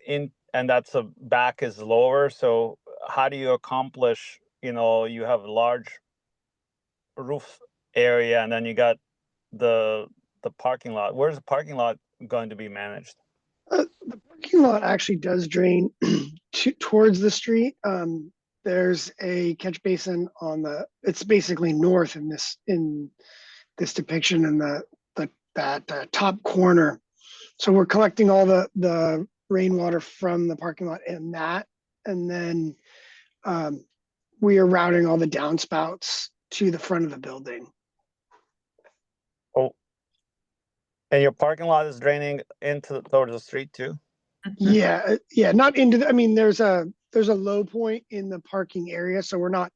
in, and that's a back is lower. So how do you accomplish, you know, you have a large roof area and then you got the parking lot. Where's the parking lot going to be managed? The parking lot actually does drain towards the street. There's a catch basin it's basically north in this depiction in that top corner. So we're collecting all the rainwater from the parking lot and then we are routing all the downspouts to the front of the building. Oh, and your parking lot is draining towards the street too? Yeah, not into I mean, there's a low point in the parking area, so we're not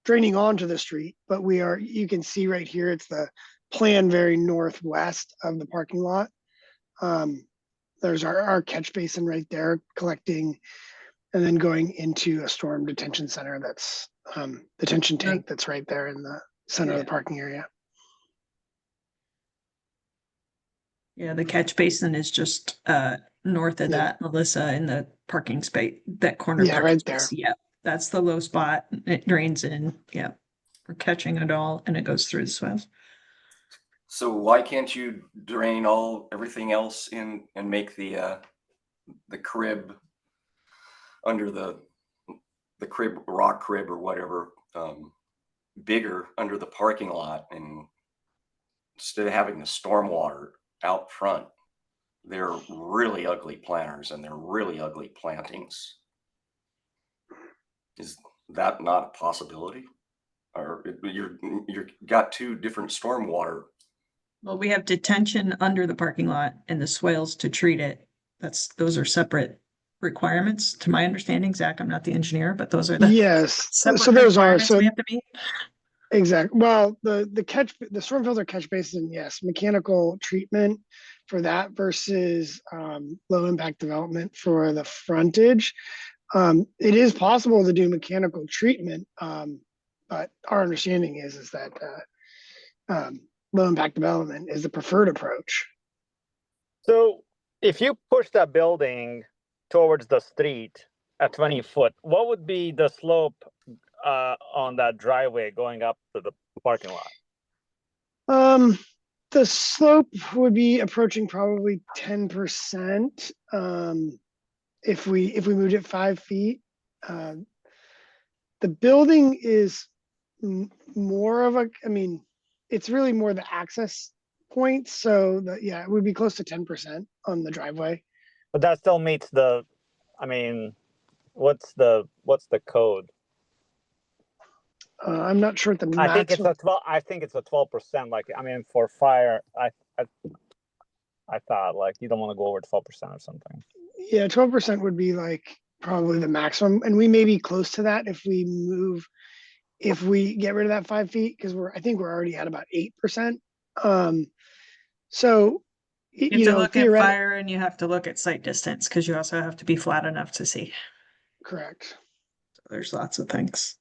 draining onto the street, but you can see right here, it's the plan very northwest of the parking lot. There's our catch basin right there collecting and then going into a storm detention center that's detention tank that's right there in the center of the parking area. Yeah, the catch basin is just north of that, Melissa, in the parking space, that corner. Yeah, parking right there. space. Yeah, that's the low spot. It drains in. Yeah, we're catching it all and it goes through the swales. So why can't you drain everything else in and make the crib under the crib, rock crib or whatever, bigger under the parking lot, and instead of having the stormwater out front? They're really ugly planters and they're really ugly plantings. Is that not a possibility? Or you're got two different stormwater? Well, we have detention under the parking lot and the swales to treat it. Those are separate requirements, to my understanding. Zach, I'm not the engineer, but those are the Yes, separate so those are requirements we have to meet. Exactly. Well, the storm filter catch basin, yes, mechanical treatment for that versus low impact development for the frontage. It is possible to do mechanical treatment, but our understanding is that low impact development is the preferred approach. So if you push that building towards the street at 20 foot, what would be the slope on that driveway going up to the parking lot? The slope would be approaching probably 10%. If we moved it 5 feet. The building is more of a, I mean, it's really more the access point. So yeah, it would be close to 10% on the driveway. But that still meets the, I mean, what's the code? I'm not sure what the I think it's maximum. a 12. I think it's a 12%. Like, I mean, for fire, I thought like you don't want to go over 12% or something. Yeah, 12% would be like probably the maximum, and we may be close to that if we get rid of that 5 feet, because I think we're already at about 8%. So You have to look at fire and you have to look at sight distance because you also have to be flat enough to see. Correct. So there's lots of things.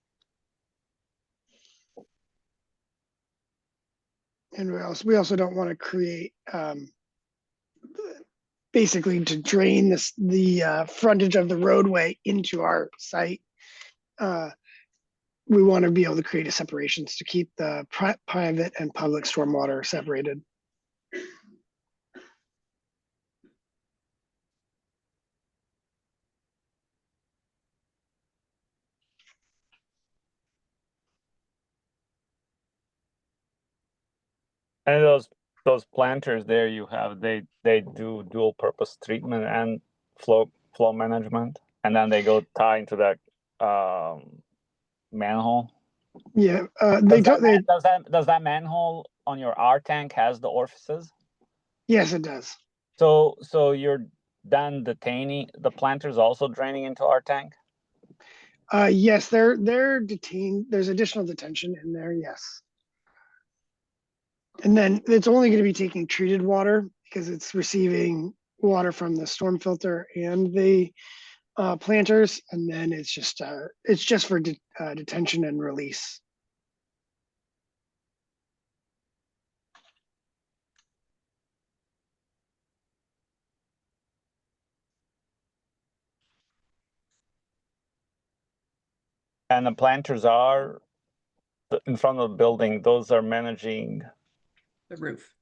And we also don't want to create basically to drain the frontage of the roadway into our site. We want to be able to create a separations to keep the private and public stormwater separated. And those planters there you have, they do dual purpose treatment and flow management, and then they go tie into that manhole. Yeah, does that manhole on your R tank has the orifices? Yes, it does. So you're done detaining the planters also draining into our tank? Yes, they're detained. There's additional detention in there. Yes. And then it's only going to be taking treated water because it's receiving water from the storm filter and the planters, and then it's just for detention and release. And the planters are in front of the building. Those are managing the roof.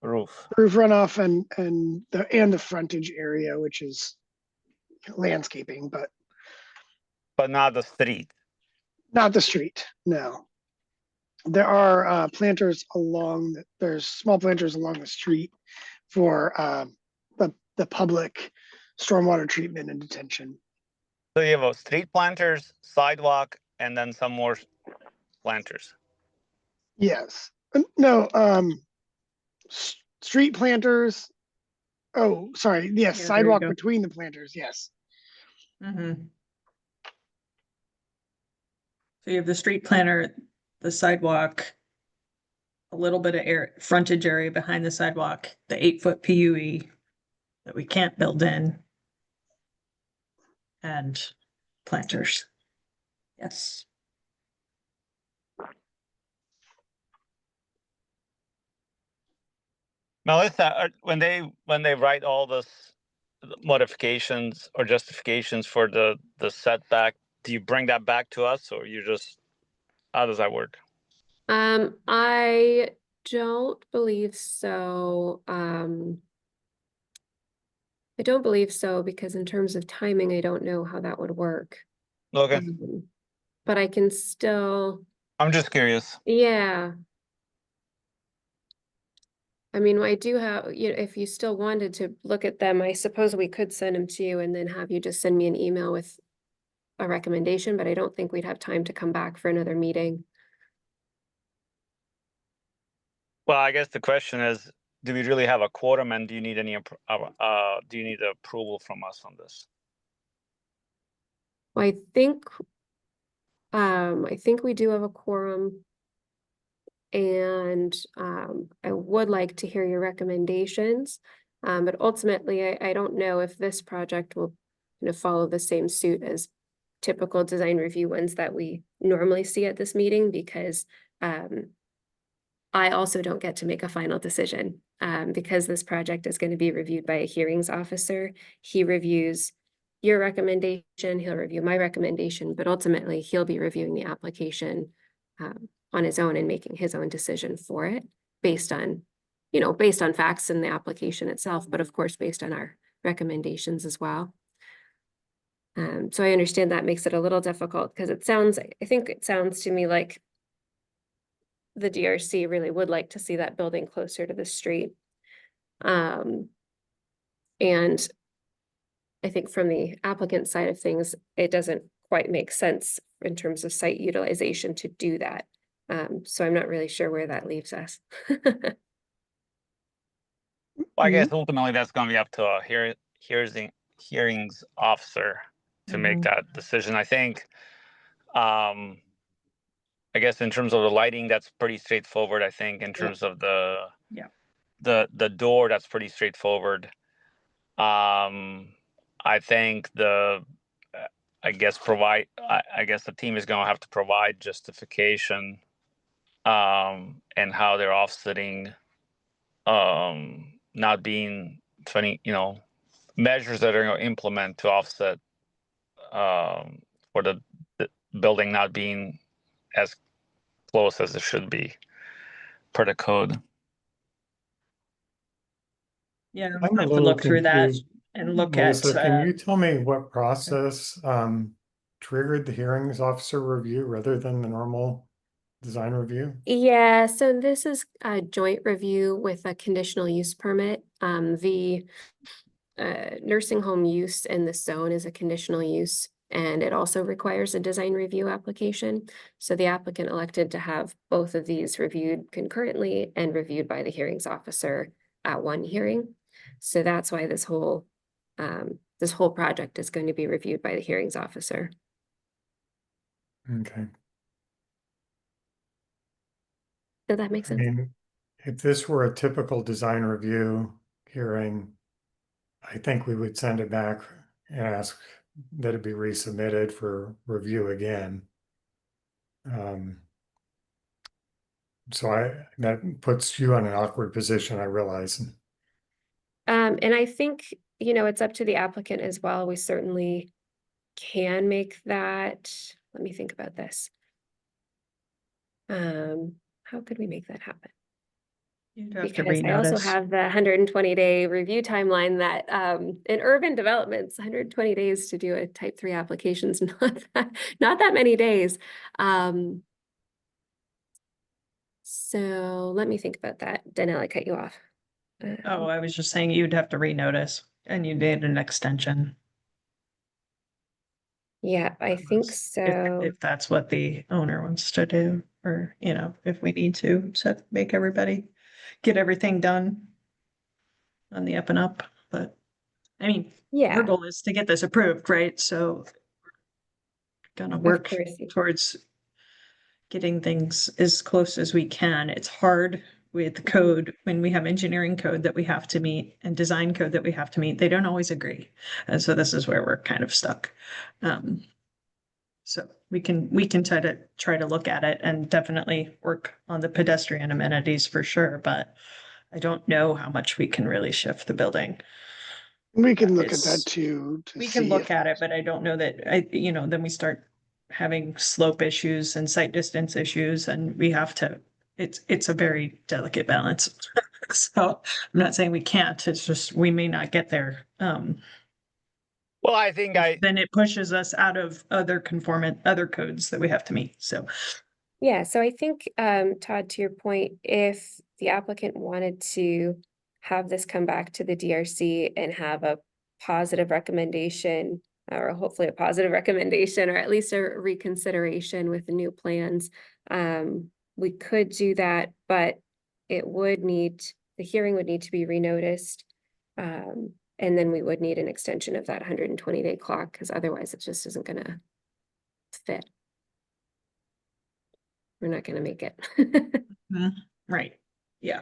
Roof runoff and the frontage area, which is landscaping, but not the street. Not the street. No, there are planters there's small planters along the street for the public stormwater treatment and detention. So you have street planters, sidewalk, and then some more planters. Yes. No, street planters. Oh, sorry. Yes, Yeah, sidewalk between the planters. Yes. Mm-hmm. So you have the street planter, the sidewalk, a little bit of frontage area behind the sidewalk, the 8-foot PUE that we can't build in, and planters. Yes. Melissa, when they write all this modifications or justifications for the setback, do you bring that back to us, or you just, how does that work? I don't believe so. I don't believe so because in terms of timing, I don't know how that would work. Okay. But I can still. I'm just curious. Yeah. I mean, I do have, if you still wanted to look at them, I suppose we could send them to you and then have you just send me an email with a recommendation, but I don't think we'd have time to come back for another meeting. Well, I guess the question is, do we really have a quorum, and do you need any do you need approval from us on this? Well, I think we do have a quorum. And I would like to hear your recommendations. But ultimately, I don't know if this project will follow the same suit as typical design review ones that we normally see at this meeting, because I also don't get to make a final decision because this project is going to be reviewed by a hearings officer. He reviews your recommendation, he'll review my recommendation, but ultimately he'll be reviewing the application on his own and making his own decision for it based on, based on facts in the application itself, but of course, based on our recommendations as well. So I understand that makes it a little difficult because I think it sounds to me like the DRC really would like to see that building closer to the street. And I think from the applicant side of things, it doesn't quite make sense in terms of site utilization to do that. So I'm not really sure where that leaves us. Well, I guess ultimately that's going to be up to a hearings officer to make that decision. I think, I guess in terms of the lighting, that's pretty straightforward. I think in terms of the door, that's pretty straightforward. I think I guess the team is going to have to provide justification and how they're offsetting not being 20, measures that are going to implement to offset for the building not being as close as it should be per the code. Yeah, I'm I a have to little look through that confused. and look Melissa, at, can you tell me what process triggered the hearings officer review rather than the normal design review? Yeah, so this is a joint review with a conditional use permit. The nursing home use in the zone is a conditional use, and it also requires a design review application. So the applicant elected to have both of these reviewed concurrently and reviewed by the hearings officer at one hearing. So that's why this whole project is going to be reviewed by the hearings officer. Okay. Does that make I sense? mean, if this were a typical design review hearing, I think we would send it back and ask that it be resubmitted for review again. So that puts you in an awkward position, I realize. And I think, it's up to the applicant as well. We certainly can make that. Let me think about this. How could we make that happen? you'd have to Because I also renotice. have the 120-day review timeline that in urban developments, 120 days to do a type 3 application is not that many days. So let me think about that. Danielle, I cut you off. Oh, I was just saying you'd have to renotice and you need an extension. Yeah, I think so. If that's what the owner wants to do, or, if we need to, make everybody get everything done on the up and up, but I mean, our Yeah, goal is to get this approved, right? So gonna of work course. towards getting things as close as we can. It's hard with the code when we have engineering code that we have to meet and design code that we have to meet. They don't always agree. And so this is where we're kind of stuck. So we can try to look at it and definitely work on the pedestrian amenities for sure, but I don't know how much we can really shift the building. We can look at It's- that too. We can look at it, but I don't know that then we start having slope issues and site distance issues, and we have to, it's a very delicate balance. So I'm not saying we can't, it's just, we may not get there. Well, I think Then it pushes us out of other codes that we have to meet, so. Yeah, so I think, Todd, to your point, if the applicant wanted to have this come back to the DRC and have a positive recommendation, or hopefully a positive recommendation, or at least a reconsideration with the new plans, we could do that, but the hearing would need to be renoticed. And then we would need an extension of that 120-day clock, because otherwise it just isn't gonna fit. we're not gonna make it. Right, yeah.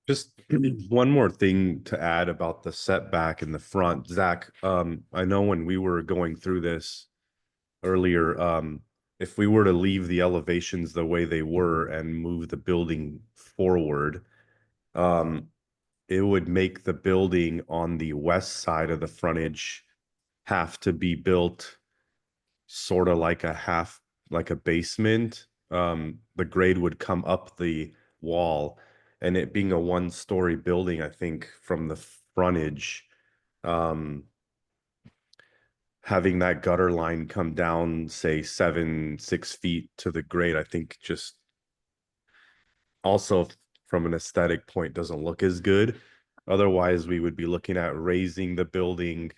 Just one more thing to add about the setback in the front, Zach. I know when we were going through this earlier, if we were to leave the elevations the way they were and move the building forward, it would make the building on the west side of the frontage have to be built sort of like a basement. The grade would come up the wall, and it being a one-story building, I think from the frontage, having that gutter line come down, say 6 feet to the grade, I think just also from an aesthetic point doesn't look as good. Otherwise, we would be looking at raising the building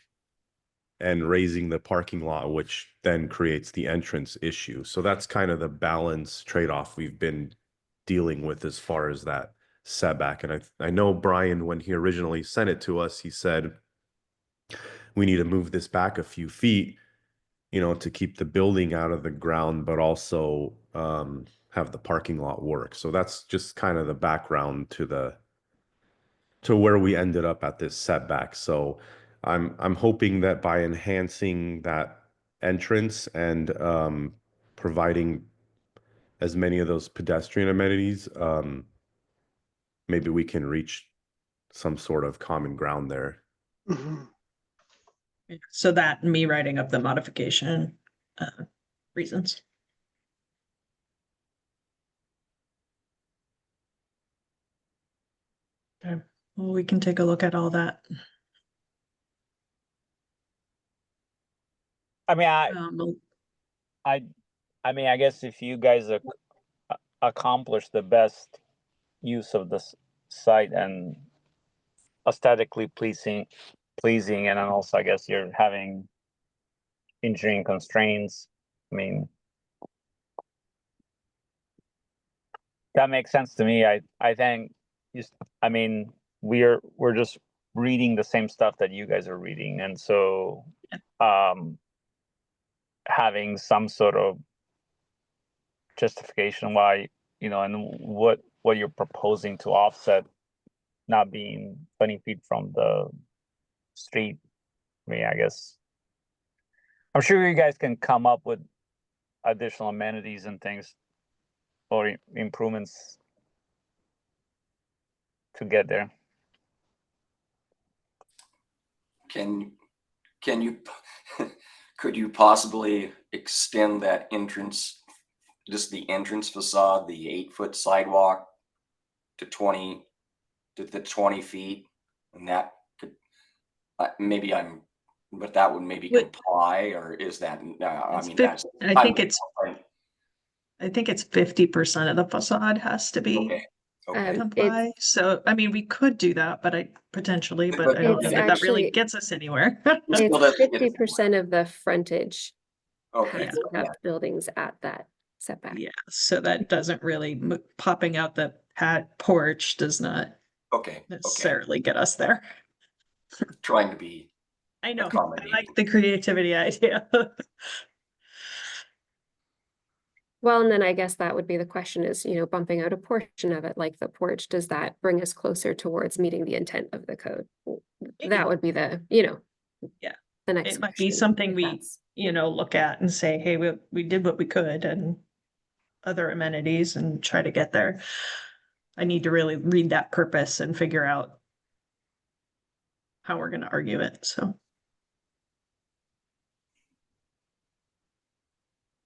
and raising the parking lot, which then creates the entrance issue. So that's kind of the balance trade-off we've been dealing with as far as that setback. And I know Brian, when he originally sent it to us, he said, we need to move this back a few feet, to keep the building out of the ground, but also have the parking lot work. So that's just kind of the background to where we ended up at this setback. So I'm hoping that by enhancing that entrance and providing as many of those pedestrian amenities, maybe we can reach some sort of common ground there. Mhm. So that and me writing up the modification reasons. Okay, well, we can take a look at all that. I mean, Um, I mean, I guess if you guys accomplish the best use of this site and aesthetically pleasing, and then also I guess you're having engineering constraints. I mean, that makes sense to me. I think I mean, we're just reading the same stuff that you guys are reading, and so having some sort of justification why, and what you're proposing to offset not being 20 feet from the street. I mean, I guess I'm sure you guys can come up with additional amenities and things or improvements to get there. Can you, could you possibly extend that entrance, just the entrance facade, the 8-foot sidewalk to 20 feet? And that could, maybe but that would maybe What- comply, or is that, I It's mean, 50 that's. I think it's 50% of the facade has to be Okay, okay. comply. So, I mean, we could do that, but I potentially, but I don't know It's that that really actually- gets us anywhere. Still doesn't It's get 50% of the frontage. Okay, has to have buildings at that setback. Yeah, so that doesn't really, popping out the porch does not okay. necessarily get us there. Trying to be I know, I accommodating. like the creativity idea. Well, and then I guess that would be the question is, bumping out a portion of it, like the porch, does that bring us closer towards meeting the intent of the code? That would be the, Yeah. the next It might be question, something if we, that's- look at and say, hey, we did what we could and other amenities and try to get there. I need to really read that purpose and figure out how we're gonna argue it, so.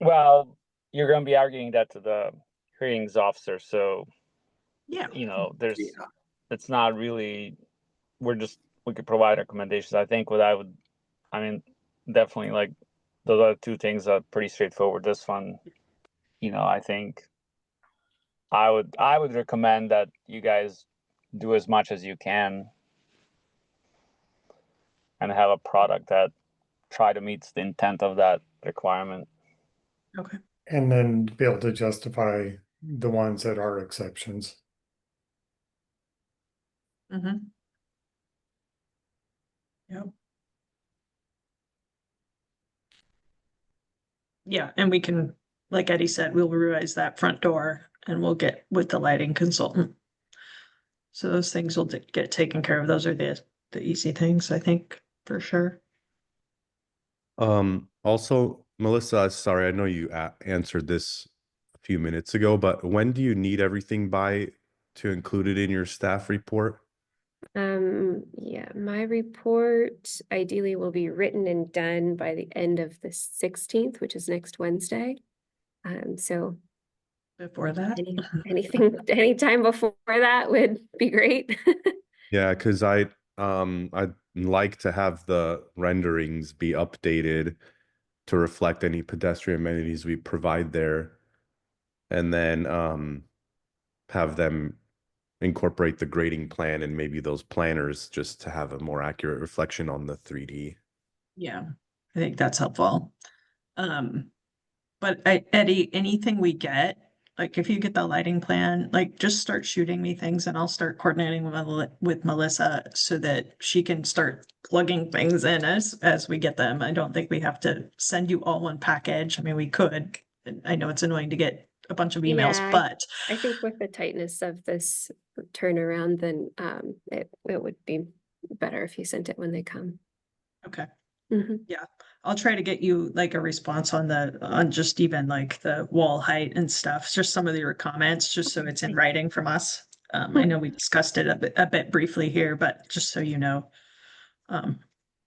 Well, you're going to be arguing that to the hearings officer, so Yeah. there's Yeah. it's not really, we could provide recommendations. I think I mean, definitely like those other two things are pretty straightforward. This one, I think I would recommend that you guys do as much as you can and have a product that try to meet the intent of that requirement. Okay. And then be able to justify the ones that are exceptions. Mm-hmm. Yep. Yeah, and we can, like Eddie said, we'll revise that front door and we'll get with the lighting consultant. So those things will get taken care of. Those are the easy things, I think, for sure. Also, Melissa, sorry, I know you answered this a few minutes ago, but when do you need everything by to include it in your staff report? Yeah, my report ideally will be written and done by the end of the 16th, which is next Wednesday. So Before that, anytime before that would be great. Yeah, because I'd like to have the renderings be updated to reflect any pedestrian amenities we provide there, and then have them incorporate the grading plan and maybe those planners just to have a more accurate reflection on the 3D. yeah, I think that's helpful. But Eddie, anything we get, like if you get the lighting plan, like just start shooting me things and I'll start coordinating with Melissa so that she can start plugging things in as we get them. I don't think we have to send you all one package. I mean, we could. I know it's annoying to get a bunch of emails, Yeah, but I think with the tightness of this turnaround, then it would be better if you sent it when they come. okay. Mhm. Yeah, I'll try to get you like a response on just even like the wall height and stuff, just some of your comments, just so it's in writing from us. I know we discussed it a bit briefly here, but just so you know,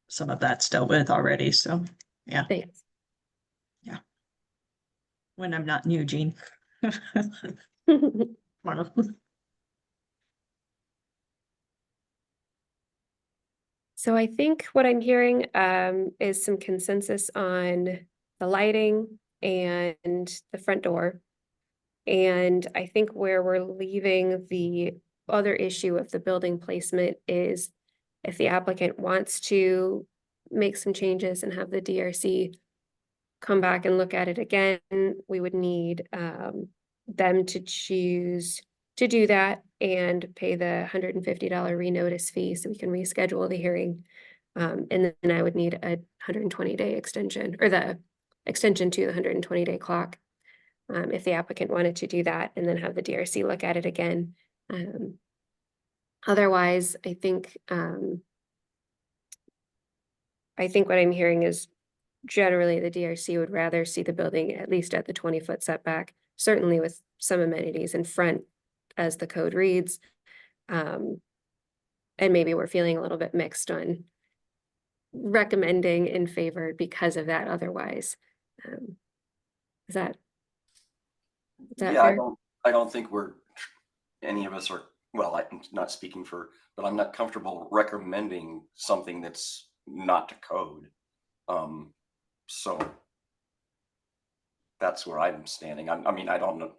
some of that's dealt with already, so, yeah, Thanks. when I'm not in Eugene. So I think what I'm hearing is some consensus on the lighting and the front door. And I think where we're leaving the other issue of the building placement is if the applicant wants to make some changes and have the DRC come back and look at it again, we would need them to choose to do that and pay the $150 renotice fee so we can reschedule the hearing. And then I would need a 120-day extension, or the extension to the 120-day clock, if the applicant wanted to do that, and then have the DRC look at it again. Otherwise, I think what I'm hearing is generally the DRC would rather see the building at least at the 20-foot setback, certainly with some amenities in front as the code reads. And maybe we're feeling a little bit mixed on recommending in favor because of that otherwise. Is that Yeah, fair? I don't think any of us are, well, I'm not speaking for, but I'm not comfortable recommending something that's not to code. So that's where I'm standing. I mean, I don't know,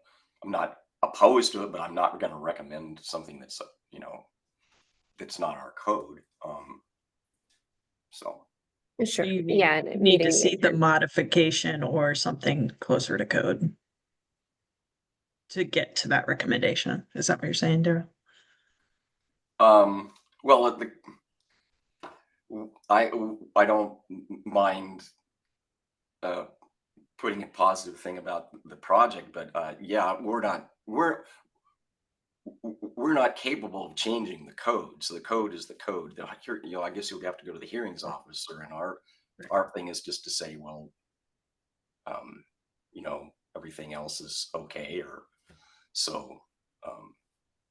I'm not opposed to it, but I'm not going to recommend something that's, that's not our code. So. Sure. You Yeah. need to see the intent. modification or something closer to code to get to that recommendation. Is that what you're saying, Daryl? Well, I don't mind putting a positive thing about the project, but yeah, we're not capable of changing the code. So the code is the code. I guess you'll have to go to the hearings officer, and our thing is just to say, well, everything else is okay, or so.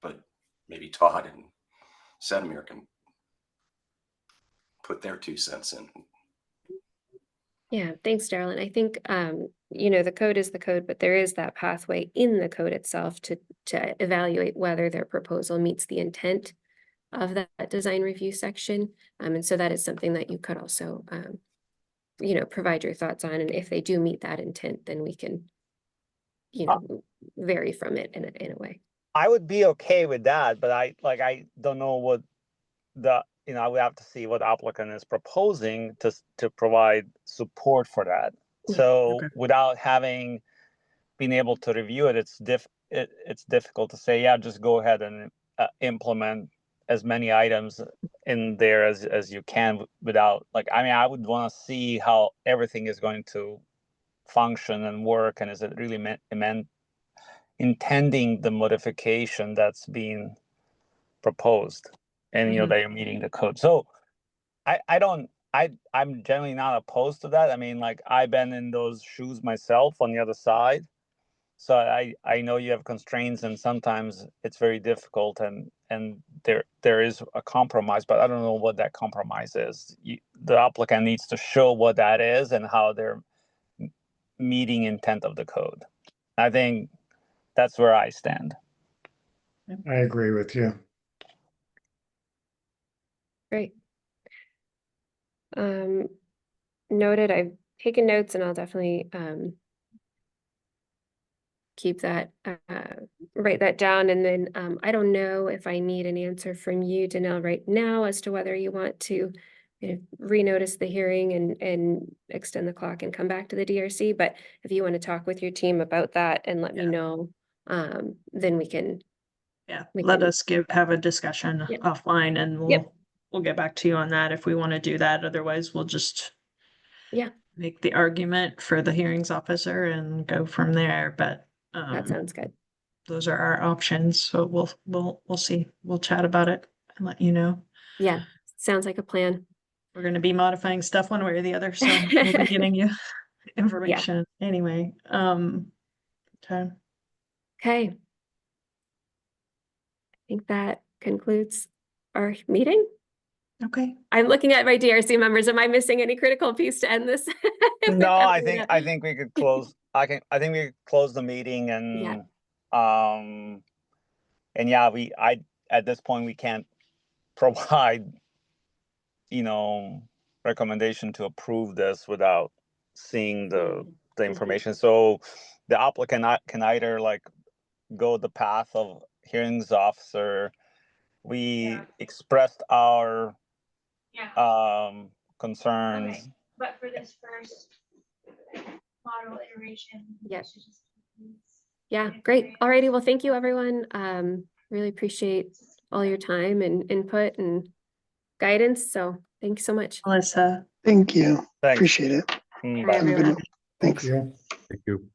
But maybe Todd and Sedemir can put their 2 cents in. Yeah, thanks, Daryl. And I think, the code is the code, but there is that pathway in the code itself to evaluate whether their proposal meets the intent of that design review section. And so that is something that you could also, provide your thoughts on. And if they do meet that intent, then we can, vary from it in a way. I would be okay with that, but I don't know what I would have to see what applicant is proposing to provide support for that. Yeah. So Okay. without having been able to review it, it's difficult to say, yeah, just go ahead and implement as many items in there as you can without I would want to see how everything is going to function and work, and is it really intending the modification that's being proposed, and that you're meeting the code. So I'm generally not opposed to that. I mean, like, I've been in those shoes myself on the other side. So I know you have constraints, and sometimes it's very difficult, and there is a compromise, but I don't know what that compromise is. The applicant needs to show what that is and how they're meeting intent of the code. I think that's where I stand. I agree with you. Great. Noted. I've taken notes, and I'll definitely keep that, write that down. And then I don't know if I need an answer from you, Danelle, right now as to whether you want to renotice the hearing and extend the clock and come back to the DRC. But if you want to talk with your team about that and let me know, then we can. Yeah, We let can- us have a discussion Yep. offline, and Yep. we'll get back to you on that if we want to do that. Otherwise, we'll just make the argument for the hearings officer and go from there. But That sounds good. those are our options. So we'll see. We'll chat about it and let you know. Yeah, sounds like a plan. We're going to be modifying stuff one way or the other, so we'll be getting you information anyway. Okay. Okay. I think that concludes our meeting. Okay. I'm looking at my DRC members. Am I missing any critical piece to end this? No, I think we could close. I think we could close the meeting, and at this point we can't provide recommendation to approve this without seeing the information. So the applicant can either like go the path of hearings officer. We expressed our concerns. Okay, but for this first model iteration. Yes. Yeah, great. Alrighty, well, thank you, everyone. Really appreciate all your time and input and guidance. So thank you so much. Melissa. Thank you. Thanks. Appreciate it. Bye. Bye, Have a good everyone. one. Thanks. Thank you. Thank you.